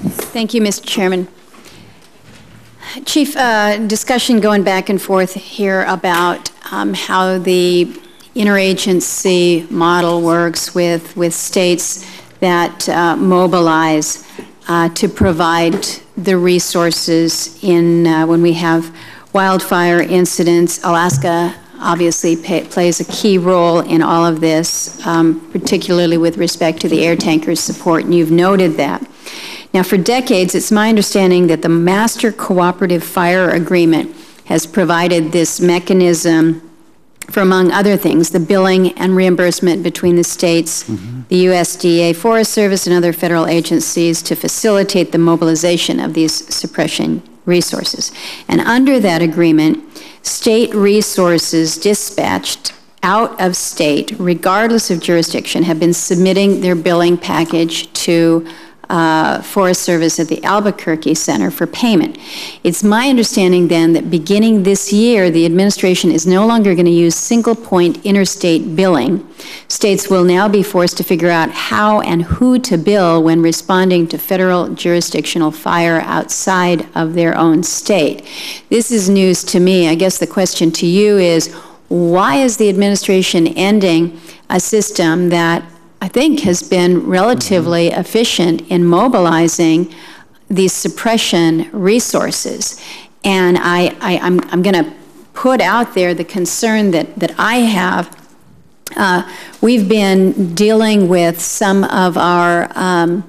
Thank you, Mr. Chairman. Chief, discussion going back and forth here about how the interagency model works with states that mobilize to provide the resources in when we have wildfire incidents. Alaska obviously plays a key role in all of this, particularly with respect to the air tankers support, and you've noted that. Now, for decades, it's my understanding that the Master Cooperative Fire Agreement has provided this mechanism for, among other things, the billing and reimbursement between the states, the USDA, Forest Service, and other federal agencies to facilitate the mobilization of these suppression resources. And under that agreement, state resources dispatched out of state, regardless of jurisdiction, have been submitting their billing package to Forest Service at the Albuquerque Center for payment. It's my understanding then that beginning this year, the administration is no longer going to use single point interstate billing. States will now be forced to figure out how and who to bill when responding to federal jurisdictional fire outside of their own state. This is news to me. I guess the question to you is, why is the administration ending a system that I think has been relatively efficient in mobilizing these suppression resources? And I'm going to put out there the concern that I have. We've been dealing with some of our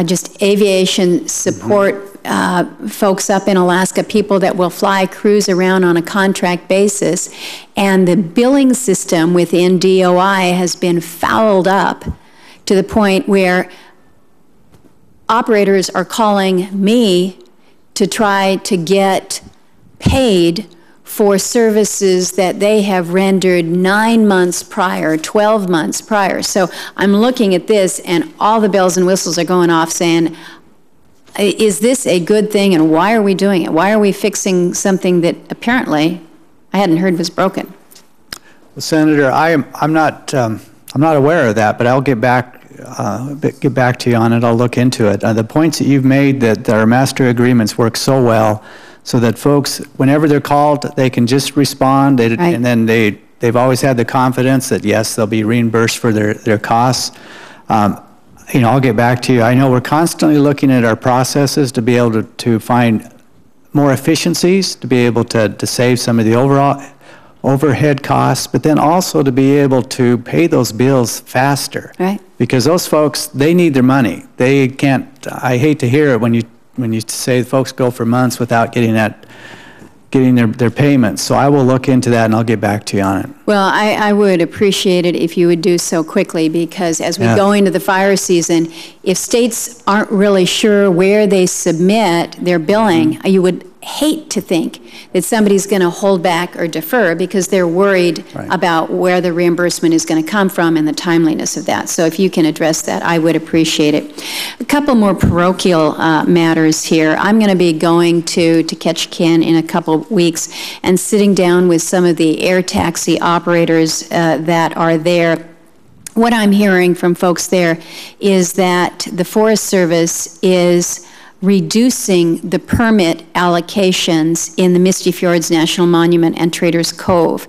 just aviation support folks up in Alaska, people that will fly crews around on a contract basis, and the billing system within DOI has been fouled up to the point where operators are calling me to try to get paid for services that they have rendered 9 months prior, 12 months prior. So I'm looking at this and all the bells and whistles are going off saying, is this a good thing, and why are we doing it? Why are we fixing something that apparently I hadn't heard was broken? Well, Senator, I'm not aware of that, but I'll get back to you on it. I'll look into it. The points that you've made, that our master agreements work so well, so that folks, whenever they're called, they can just respond, right. And then they've always had the confidence that yes, they'll be reimbursed for their costs. You know, I'll get back to you. I know we're constantly looking at our processes to be able to find more efficiencies, to be able to save some of the overall overhead costs, but then also to be able to pay those bills faster. Right. Because those folks, they need their money. They can't, I hate to hear it when you say folks go for months without getting their payments. So I will look into that and I'll get back to you on it. Well, I would appreciate it if you would do so quickly, because as we go into the fire season, if states aren't really sure where they submit their billing, you would hate to think that somebody's going to hold back or defer because they're worried about where the reimbursement is going to come from and the timeliness of that. So if you can address that, I would appreciate it. A couple more parochial matters here. I'm going to be going to Ketchikan in a couple weeks and sitting down with some of the air taxi operators that are there. What I'm hearing from folks there is that the Forest Service is reducing the permit allocations in the Misty Fjords National Monument and Traders Cove.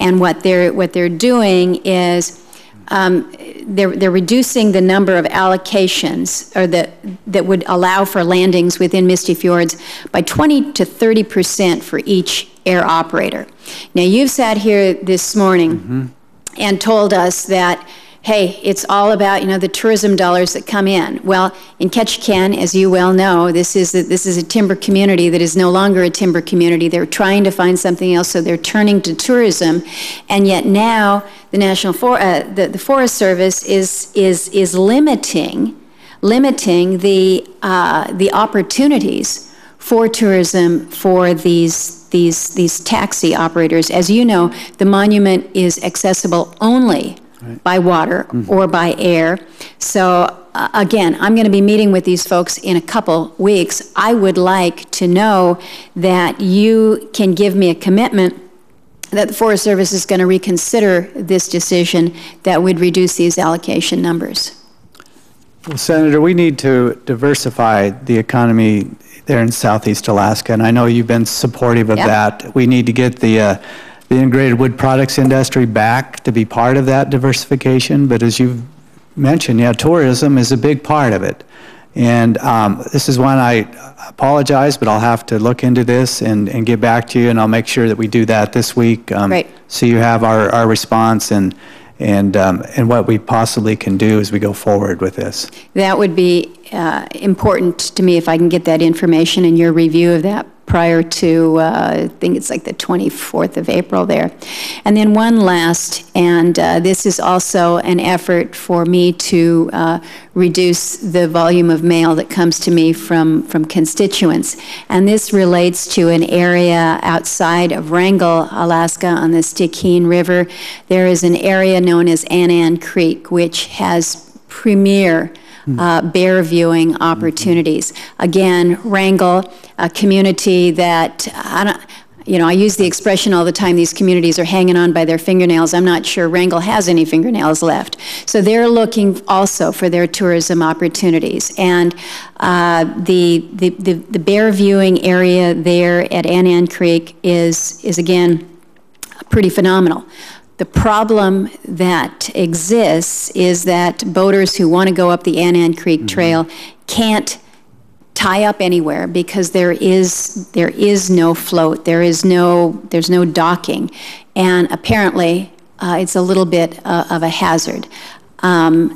And what they're doing is they're reducing the number of allocations or that would allow for landings within Misty Fjords by 20 to 30% for each air operator. Now, you've sat here this morning and told us that, hey, it's all about, you know, the tourism dollars that come in. Well, in Ketchikan, as you well know, this is a timber community that is no longer a timber community. They're trying to find something else, so they're turning to tourism. And yet now the the Forest Service is limiting the opportunities for tourism for these taxi operators. As you know, the monument is accessible only by water or by air. So again, I'm going to be meeting with these folks in a couple weeks. I would like to know that you can give me a commitment that the Forest Service is going to reconsider this decision that would reduce these allocation numbers. Well, Senator, we need to diversify the economy there in Southeast Alaska, and I know you've been supportive of that. We need to get the integrated wood products industry back to be part of that diversification, but as you've mentioned, yeah, tourism is a big part of it. And this is one I apologize, but I'll have to look into this and get back to you, and I'll make sure that we do that this week. Great. So you have our response and what we possibly can do as we go forward with this. That would be important to me if I can get that information and your review of that prior to, I think it's like the 24th of April there. And then one last, and this is also an effort for me to reduce the volume of mail that comes to me from constituents. And this relates to an area outside of Wrangell, Alaska, on the Stickeen River. There is an area known as Annan Creek, which has premier bear viewing opportunities. Again, Wrangell, a community that, I use the expression all the time, these communities are hanging on by their fingernails. I'm not sure Wrangell has any fingernails left. So they're looking also for their tourism opportunities. And the bear viewing area there at Annan Creek is again, pretty phenomenal. The problem that exists is that boaters who want to go up the Annan Creek Trail can't tie up anywhere because there is no float, there's no docking, and apparently it's a little bit of a hazard. I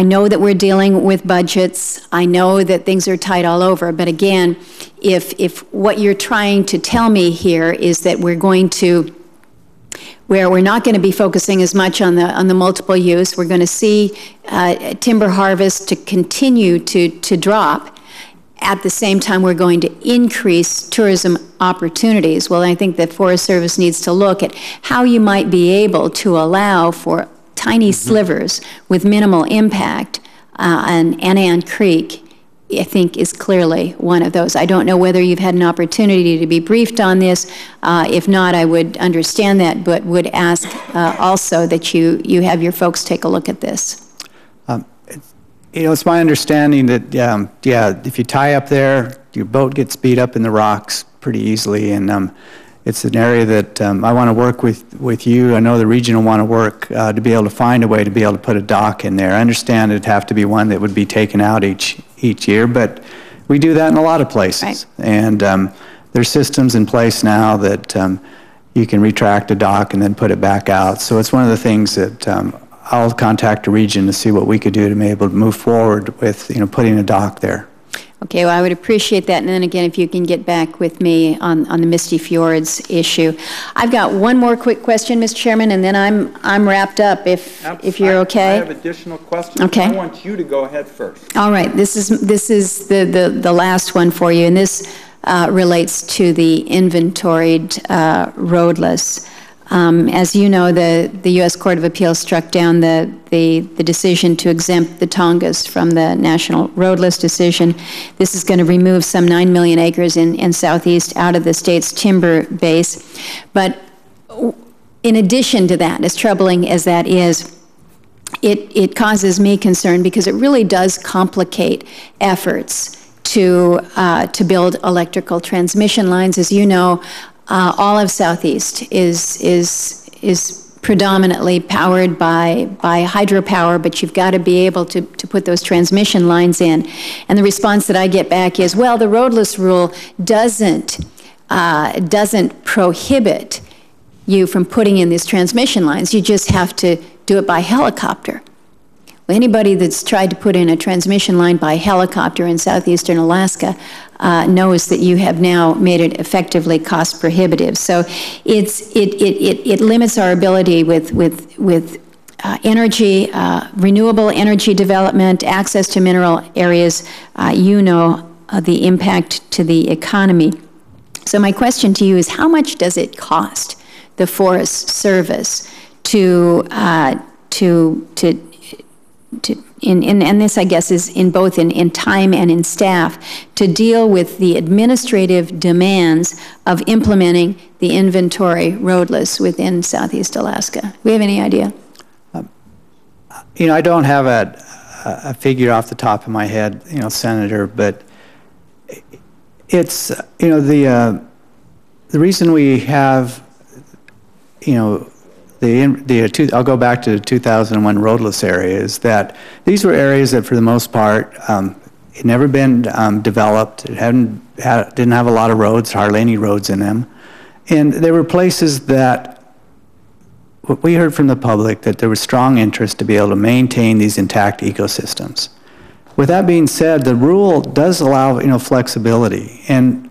know that we're dealing with budgets. I know that things are tight all over. But again, if what you're trying to tell me here is that we're not going to be focusing as much on the multiple use, we're going to see timber harvest to continue to drop. At the same time, we're going to increase tourism opportunities. Well, I think that Forest Service needs to look at how you might be able to allow for tiny slivers with minimal impact, and Annan Creek, I think, is clearly one of those. I don't know whether you've had an opportunity to be briefed on this. If not, I would understand that, but would ask also that you have your folks take a look at this. It's my understanding that, if you tie up there, your boat gets beat up in the rocks pretty easily, and it's an area that I want to work with you. I know the region will want to work to be able to find a way to be able to put a dock in there. I understand it'd have to be one that would be taken out each year, but we do that in a lot of places. Right. And there's systems in place now that you can retract a dock and then put it back out. So it's one of the things that I'll contact the region to see what we could do to be able to move forward with putting a dock there. Okay, well, I would appreciate that. And then again, if you can get back with me on the Misty Fjords issue. I've got one more quick question, Mr. Chairman, and then I'm wrapped up if you're okay. I have additional questions. Okay. I want you to go ahead first. All right. This is the last one for you, and this relates to the inventoried roadless. As you know, the U.S. Court of Appeals struck down the decision to exempt the Tongass from the National Road List decision. This is going to remove some 9 million acres in Southeast out of the state's timber base. But in addition to that, as troubling as that is, it causes me concern because it really does complicate efforts to build electrical transmission lines. As you know, all of Southeast is predominantly powered by hydropower, but you've got to be able to put those transmission lines in. And the response that I get back is, well, the roadless rule doesn't prohibit you from putting in these transmission lines. You just have to do it by helicopter. Well, anybody that's tried to put in a transmission line by helicopter in southeastern Alaska knows that you have now made it effectively cost prohibitive. So it limits our ability with energy, renewable energy development, access to mineral areas, the impact to the economy. So my question to you is, how much does it cost the Forest Service and this, I guess, is in both in time and in staff, to deal with the administrative demands of implementing the inventory roadless within Southeast Alaska? Do we have any idea? You know, I don't have a figure off the top of my head, you know, Senator, but it's, you know, the reason we have, you know, I'll go back to the 2001 roadless areas, that these were areas that for the most part had never been developed. It didn't have a lot of roads, hardly any roads in them. And they were places that we heard from the public that there was strong interest to be able to maintain these intact ecosystems. With that being said, the rule does allow, you know, flexibility. And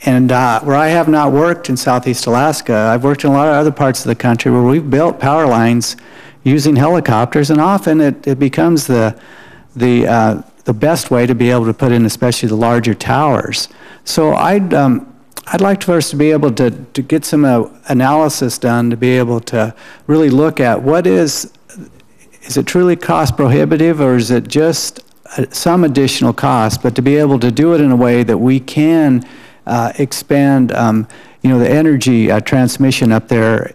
where I have not worked in Southeast Alaska, I've worked in a lot of other parts of the country where we've built power lines using helicopters, and often it becomes the best way to be able to put in, especially the larger towers. So I'd like for us to be able to get some analysis done to be able to really look at what is it truly cost prohibitive, or is it just some additional cost, but to be able to do it in a way that we can expand, you know, the energy transmission up there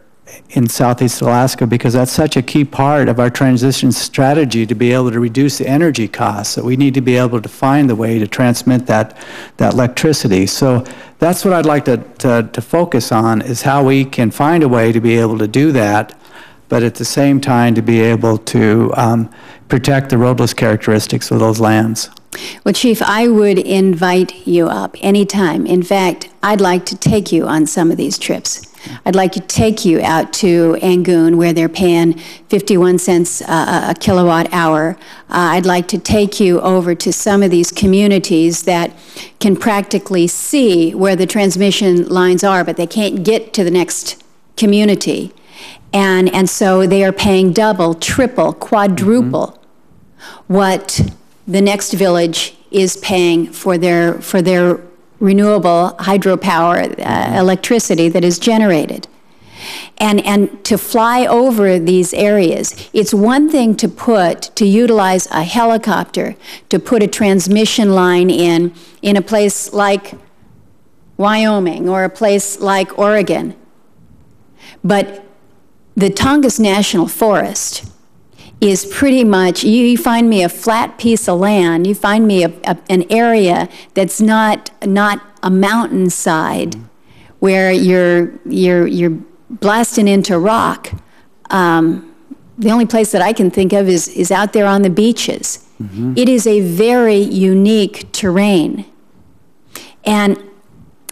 in Southeast Alaska, because that's such a key part of our transition strategy to be able to reduce the energy costs. So we need to be able to find the way to transmit that electricity. So that's what I'd like to focus on, is how we can find a way to be able to do that, but at the same time to be able to protect the roadless characteristics of those lands. Well, Chief, I would invite you up anytime. In fact, I'd like to take you on some of these trips. I'd like to take you out to Angoon, where they're paying 51 cents a kilowatt hour. I'd like to take you over to some of these communities that can practically see where the transmission lines are, but they can't get to the next community. And so they are paying double, triple, quadruple what the next village is paying for their renewable hydropower electricity that is generated. And to fly over these areas, it's one thing to utilize a helicopter to put a transmission line in a place like Wyoming or a place like Oregon. But the Tongass National Forest is pretty much, you find me a flat piece of land, you find me an area that's not a mountainside where you're blasting into rock. The only place that I can think of is out there on the beaches. It is a very unique terrain. And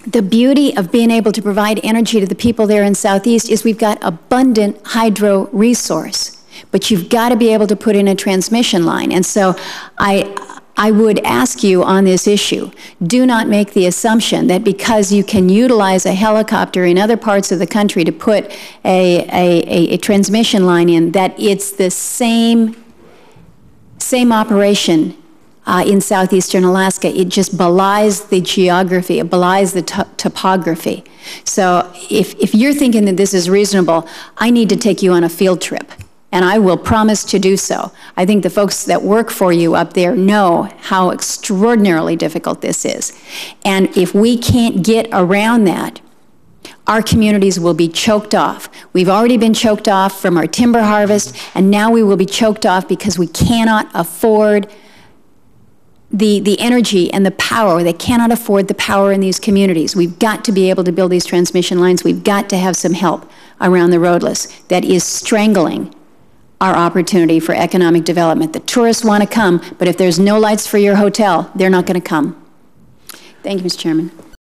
the beauty of being able to provide energy to the people there in Southeast is we've got abundant hydro resource. But you've got to be able to put in a transmission line. And so I would ask you on this issue, do not make the assumption that because you can utilize a helicopter in other parts of the country to put a transmission line in, that it's the same operation in southeastern Alaska. It just belies the geography, it belies the topography. So if you're thinking that this is reasonable, I need to take you on a field trip. And I will promise to do so. I think the folks that work for you up there know how extraordinarily difficult this is. And if we can't get around that, our communities will be choked off. We've already been choked off from our timber harvest, and now we will be choked off because we cannot afford the energy and the power. They cannot afford the power in these communities. We've got to be able to build these transmission lines. We've got to have some help around the roadless that is strangling our opportunity for economic development. The tourists want to come, but if there's no lights for your hotel, they're not going to come. Thank you, Mr. Chairman.